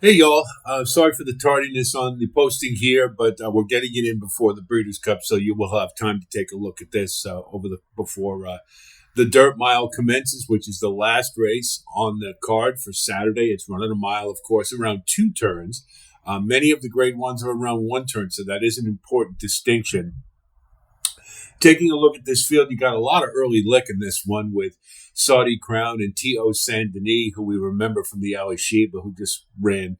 Hey, y'all. Sorry for the tardiness on the posting here, but we're getting it in before the Breeders' Cup, so you will have time to take a look at this before the Dirt Mile commences, which is the last race on the card for Saturday. It's running a mile, of course, around two turns. Many of the Grade 1s are around one turn, so that is an important distinction. Taking a look at this field, you got a lot of early lick in this one with Saudi Crown and T.O. Saint Denis, who we remember from the Ali Sheba, who just ran,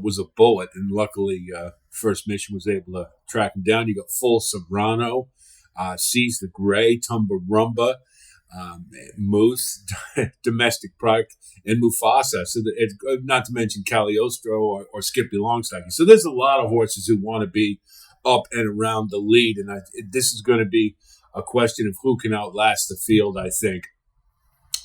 was a bullet. And luckily, First Mission was able to track him down. You got Full Sobrano, Seize the Gray, Tumbarumba, Moose, Domestic Product, and Mufasa. So not to mention Cagliostro or Skippy Longstocking. So there's a lot of horses who want to be up and around the lead, and this is going to be a question of who can outlast the field, I think.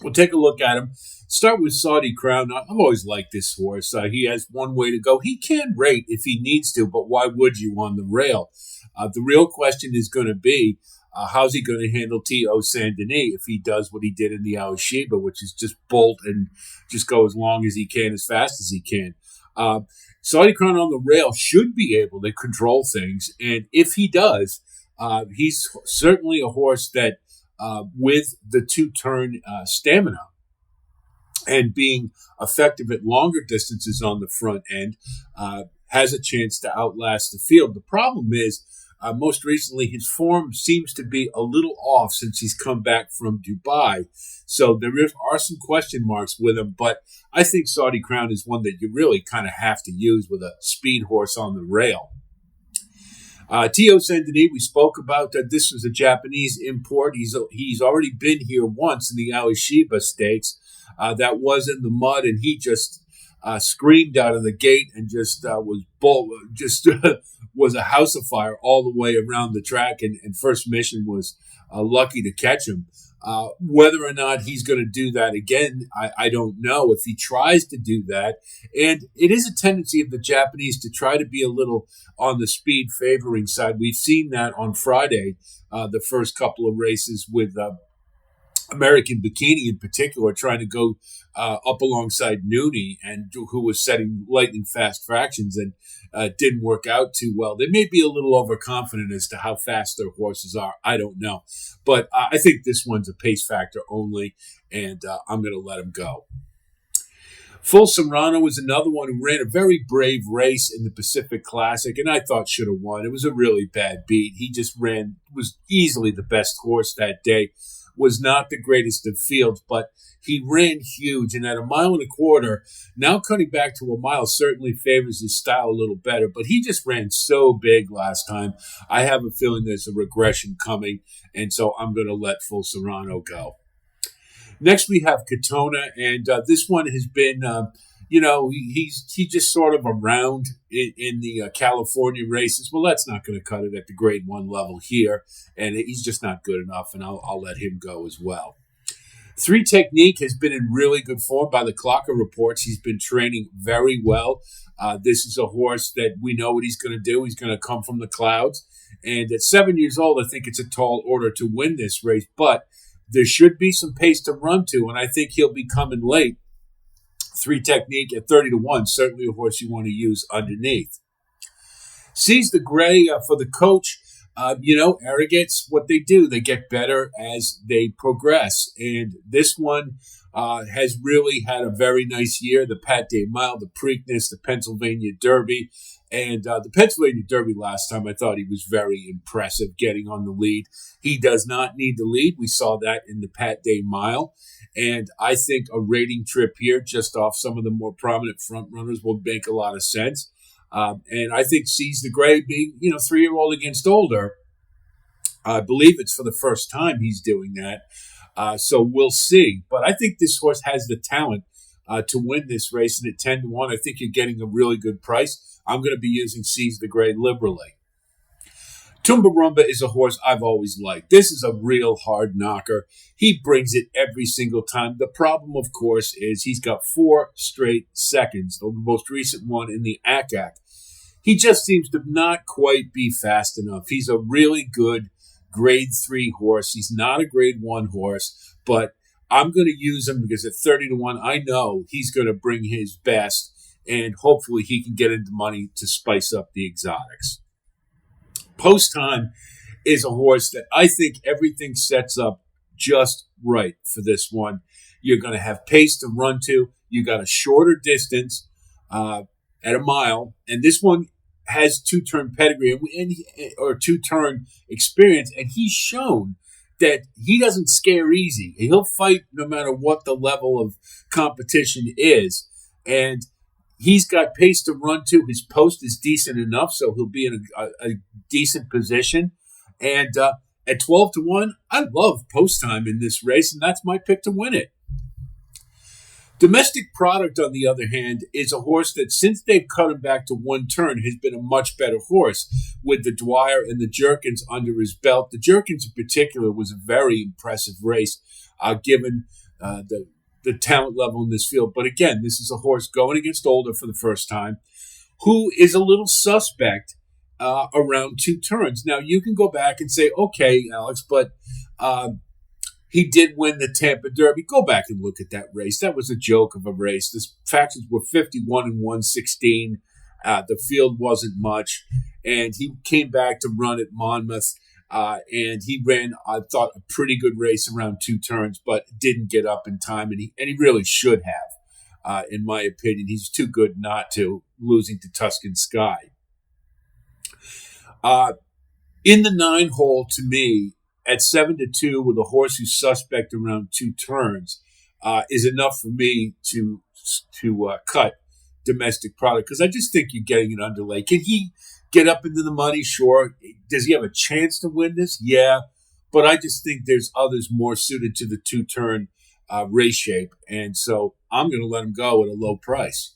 We'll take a look at him. Start with Saudi Crown. I've always liked this horse. He has one way to go. He can rate if he needs to, but why would you on the rail? The real question is going to be, how's he going to handle T.O. Saint Denis if he does what he did in the Al Sheba, which is just bolt and just go as long as he can, as fast as he can. Saudi Crown on the rail should be able to control things, and if he does, he's certainly a horse that, with the two-turn stamina and being effective at longer distances on the front end, has a chance to outlast the field. The problem is, most recently, his form seems to be a little off since he's come back from Dubai. So there are some question marks with him, but I think Saudi Crown is one that you really kind of have to use with a speed horse on the rail. T.O. Saint Denis, we spoke about that. This was a Japanese import. He's already been here once in the Ali Sheba Stakes. That was in the mud, and he just screamed out of the gate and just was a house of fire all the way around the track. And First Mission was lucky to catch him. Whether or not he's going to do that again, I don't know. If he tries to do that, and it is a tendency of the Japanese to try to be a little on the speed favoring side. We've seen that on Friday, the first couple of races with American Bikini in particular, trying to go up alongside Nooney, and who was setting lightning fast fractions, and didn't work out too well. They may be a little overconfident as to how fast their horses are. I don't know. But I think this one's a pace factor only, and I'm going to let him go. Full Sobrano was another one who ran a very brave race in the Pacific Classic, and I thought should have won. It was a really bad beat. He just was easily the best horse that day. Was not the greatest of fields, but he ran huge. And at 1.25 miles, now cutting back to a mile certainly favors his style a little better. But he just ran so big last time. I have a feeling there's a regression coming, and so I'm going to let Full Sobrano go. Next, we have Katona, and this one has been, he's just sort of around in the California races. Well, that's not going to cut it at the Grade 1 level here, and he's just not good enough, and I'll let him go as well. 3 Technique has been in really good form by the Clocker reports. He's been training very well. This is a horse that we know what he's going to do. He's going to come from the clouds, and at 7 years old, I think it's a tall order to win this race, but there should be some pace to run to, and I think he'll be coming late. 3 Technique at 30-1, certainly a horse you want to use underneath. Seize the Gray for the coach. Arrogates, what they do, they get better as they progress. And this one has really had a very nice year. The Pat Day Mile, the Preakness, the Pennsylvania Derby. And the Pennsylvania Derby last time, I thought he was very impressive getting on the lead. He does not need the lead. We saw that in the Pat Day Mile. And I think a rating trip here, just off some of the more prominent front runners, will make a lot of sense. And I think Seize the Gray being, 3-year-old against older, I believe it's for the first time he's doing that. So we'll see. But I think this horse has the talent to win this race. And at 10-1, I think you're getting a really good price. I'm going to be using Seize the Gray liberally. Tumbarumba is a horse I've always liked. This is a real hard knocker. He brings it every single time. The problem, of course, is he's got 4 straight seconds, the most recent one in the ACAC. He just seems to not quite be fast enough. He's a really good Grade 3 horse. He's not a Grade 1 horse, but I'm going to use him because at 30-1, I know he's going to bring his best. and hopefully he can get into money to spice up the exotics. Post Time is a horse that I think everything sets up just right for this one. You're going to have pace to run to. You got a shorter distance at a mile, and this one has two-turn pedigree or two-turn experience, and he's shown that he doesn't scare easy. He'll fight no matter what the level of competition is, and he's got pace to run to. His post is decent enough, so he'll be in a decent position. And at 12-1, I love Post Time in this race, and that's my pick to win it. Domestic Product, on the other hand, is a horse that, since they've cut him back to one turn, has been a much better horse with the Dwyer and the Jerkins under his belt. The Jerkins in particular was a very impressive race, given the talent level in this field. But again, this is a horse going against Older for the first time, who is a little suspect around two turns. Now, you can go back and say, okay, Alex, but he did win the Tampa Derby. Go back and look at that race. That was a joke of a race. The factions were 51 and 116. The field wasn't much. And he came back to run at Monmouth. And he ran, I thought, a pretty good race around two turns, but didn't get up in time. And he really should have, in my opinion. He's too good not to, losing to Tuscan Sky. In the 9-hole, to me, at 7-2 with a horse who's suspect around two turns, is enough for me to cut Domestic Product, because I just think you're getting an underlay. Can he get up into the money? Sure. Does he have a chance to win this? Yeah. But I just think there's others more suited to the two-turn race shape, and so I'm going to let him go at a low price.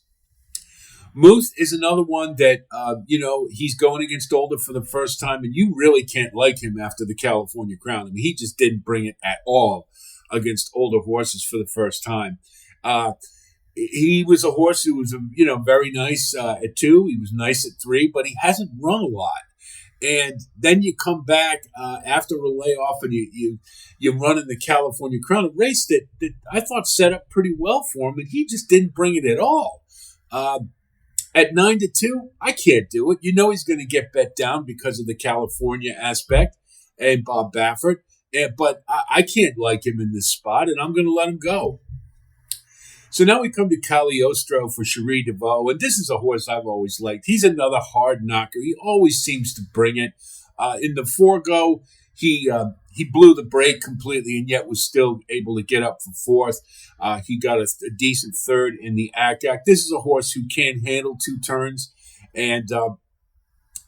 Muth is another one that, he's going against Older for the first time, and you really can't like him after the California Crown. I mean, he just didn't bring it at all against older horses for the first time. He was a horse who was, very nice at 2. He was nice at 3, but he hasn't run a lot. And then you come back after a layoff and you run in the California Crown, a race that I thought set up pretty well for him, and he just didn't bring it at all. At 9-2, I can't do it. He's going to get bet down because of the California aspect and Bob Baffert. But I can't like him in this spot, and I'm going to let him go. So now we come to Cagliostro for Cherie DeVoe, and this is a horse I've always liked. He's another hard knocker. He always seems to bring it. In the Forego, he blew the brake completely and yet was still able to get up for fourth. He got a decent third in the Act. This is a horse who can handle two turns, and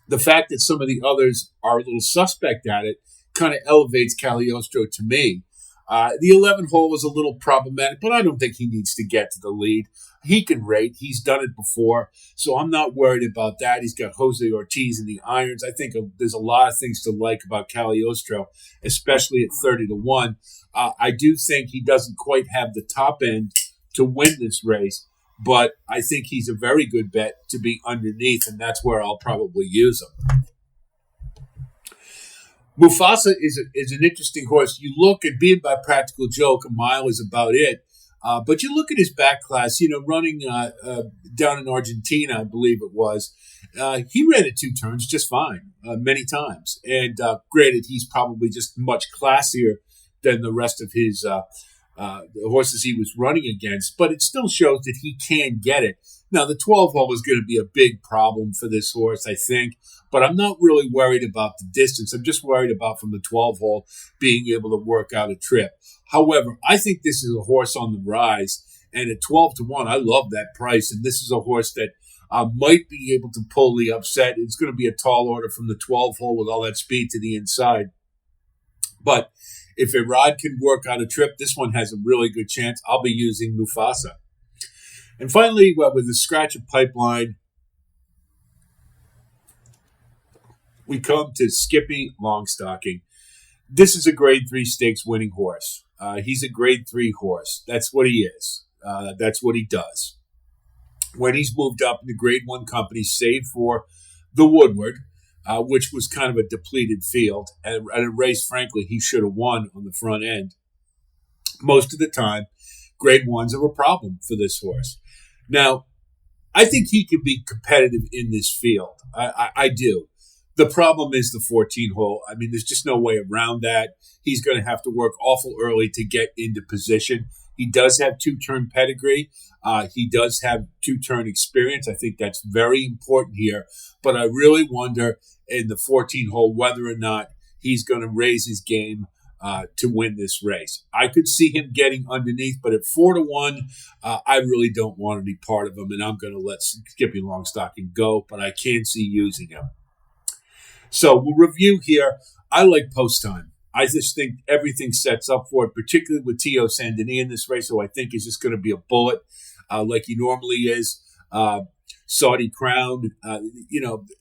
the fact that some of the others are a little suspect at it kind of elevates Cagliostro to me. The 11-hole was a little problematic, but I don't think he needs to get to the lead. He can rate. He's done it before, so I'm not worried about that. He's got Jose Ortiz in the irons. I think there's a lot of things to like about Cagliostro, especially at 30-1. I do think he doesn't quite have the top end to win this race, but I think he's a very good bet to be underneath, and that's where I'll probably use him. Mufasa is an interesting horse. You look at, being by practical joke, a mile is about it. But you look at his back class, running down in Argentina, I believe it was. He ran at two turns just fine many times. And granted, he's probably just much classier than the rest of his the horses he was running against. But it still shows that he can get it. Now, the 12-hole is going to be a big problem for this horse, I think. But I'm not really worried about the distance. I'm just worried about, from the 12-hole, being able to work out a trip. However, I think this is a horse on the rise. And at 12-1, I love that price. And this is a horse that might be able to pull the upset. It's going to be a tall order from the 12-hole with all that speed to the inside. But if Irad can work out a trip, this one has a really good chance. I'll be using Mufasa. And finally, with the Scratcher Pipeline, we come to Skippy Longstocking. This is a Grade 3 stakes winning horse. He's a Grade 3 horse. That's what he is. That's what he does. When he's moved up in the Grade 1 company, save for the Woodward, which was kind of a depleted field, and a race, frankly, he should have won on the front end. Most of the time, Grade 1s are a problem for this horse. Now, I think he can be competitive in this field. I do. The problem is the 14 hole. I mean, there's just no way around that. He's going to have to work awful early to get into position. He does have two-turn pedigree. He does have two-turn experience. I think that's very important here. But I really wonder in the 14 hole whether or not he's going to raise his game to win this race. I could see him getting underneath, but at 4-1, I really don't want any part of him, and I'm going to let Skippy Longstocking go, but I can see using him. So we'll review here. I like post time. I just think everything sets up for it, particularly with Tio Sandini in this race, who I think is just going to be a bullet like he normally is. Saudi Crown,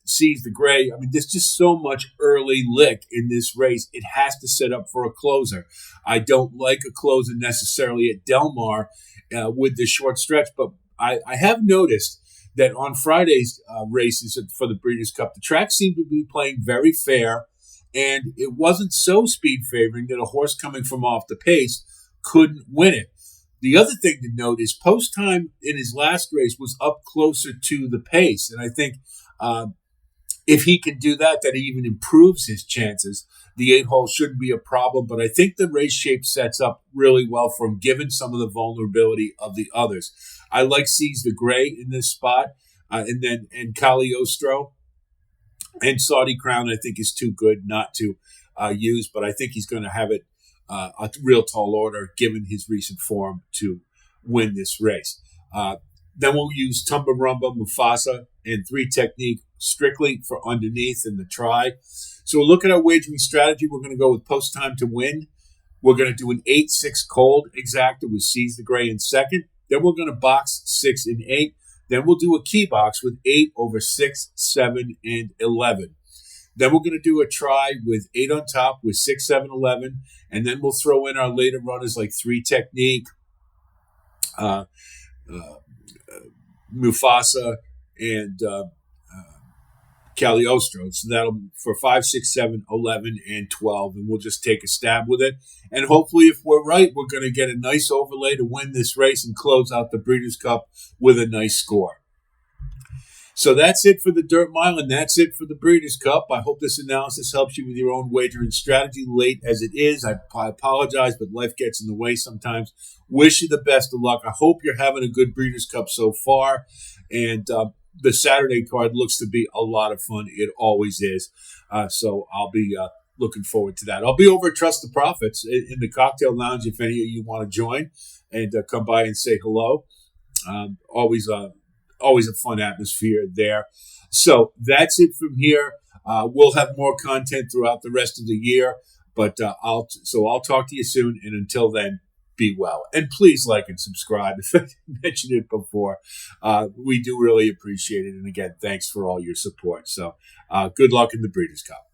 sees the gray. I mean, there's just so much early lick in this race. It has to set up for a closer. I don't like a closer necessarily at Del Mar with the short stretch, but I have noticed that on Friday's races for the Breeders' Cup, the track seemed to be playing very fair, and it wasn't so speed favoring that a horse coming from off the pace couldn't win it. The other thing to note is post time in his last race was up closer to the pace, and I think if he can do that, that even improves his chances. The 8 hole shouldn't be a problem, but I think the race shape sets up really well for him, given some of the vulnerability of the others. I like Seize the Gray in this spot, and Cagliostro and Saudi Crown. I think is too good not to use, but I think he's going to have it a real tall order given his recent form to win this race. Then we'll use Tumba Rumba, Mufasa, and 3 Technique strictly for underneath in the try. So we'll look at our wagering strategy. We're going to go with post time to win. We're going to do an 8-6 cold exacta with Seize the Gray in second. Then we're going to box 6 and 8. Then we'll do a key box with 8 over 6, 7, and 11. Then we're going to do a try with 8 on top with 6, 7, 11. And then we'll throw in our later runners like 3 Technique, Mufasa, and Cagliostro. So that'll for 5, 6, 7, 11, and 12. And we'll just take a stab with it. And hopefully, if we're right, we're going to get a nice overlay to win this race and close out the Breeders' Cup with a nice score. So that's it for the Dirt Mile, and that's it for the Breeders' Cup. I hope this analysis helps you with your own wagering strategy, late as it is. I apologize, but life gets in the way sometimes. Wish you the best of luck. I hope you're having a good Breeders' Cup so far. And the Saturday card looks to be a lot of fun. It always is. So I'll be looking forward to that. I'll be over at Trust the Profits in the cocktail lounge if any of you want to join and come by and say hello. Always a fun atmosphere there. So that's it from here. We'll have more content throughout the rest of the year, but I'll talk to you soon. And until then, be well. And please like and subscribe. If I mentioned it before, we do really appreciate it. And again, thanks for all your support. So good luck in the Breeders' Cup.